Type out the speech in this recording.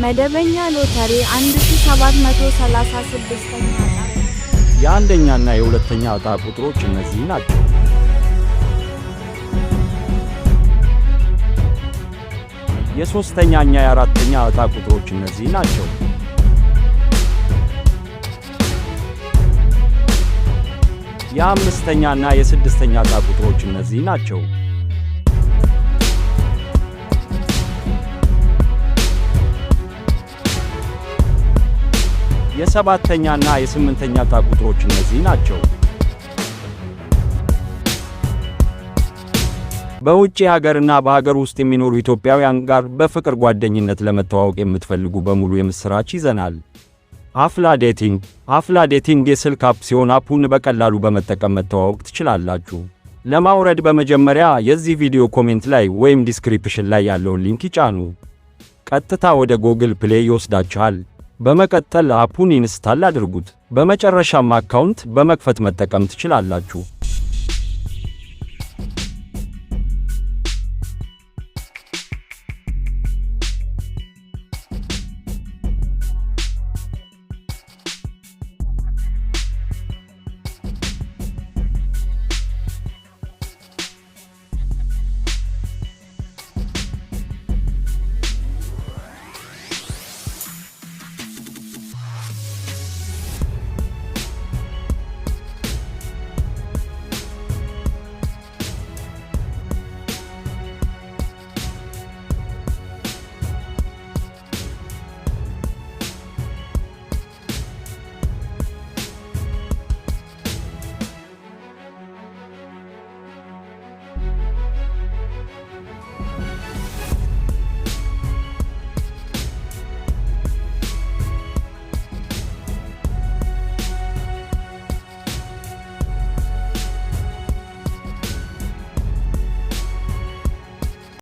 መደበኛ ሎተሪ 1736ኛ ዕጣ። የአንደኛና የሁለተኛ ዕጣ ቁጥሮች እነዚህ ናቸው። የሶስተኛና የአራተኛ ዕጣ ቁጥሮች እነዚህ ናቸው። የአምስተኛና የስድስተኛ ዕጣ ቁጥሮች እነዚህ ናቸው። የሰባተኛና የስምንተኛ ዕጣ ቁጥሮች እነዚህ ናቸው። በውጭ ሀገርና በሀገር ውስጥ የሚኖሩ ኢትዮጵያውያን ጋር በፍቅር ጓደኝነት ለመተዋወቅ የምትፈልጉ በሙሉ የምስራች ይዘናል። አፍላ ዴቲንግ። አፍላ ዴቲንግ የስልክ አፕ ሲሆን አፑን በቀላሉ በመጠቀም መተዋወቅ ትችላላችሁ። ለማውረድ በመጀመሪያ የዚህ ቪዲዮ ኮሜንት ላይ ወይም ዲስክሪፕሽን ላይ ያለውን ሊንክ ይጫኑ። ቀጥታ ወደ ጎግል ፕሌይ ይወስዳችኋል። በመቀጠል አፑን ኢንስታል አድርጉት። በመጨረሻም አካውንት በመክፈት መጠቀም ትችላላችሁ።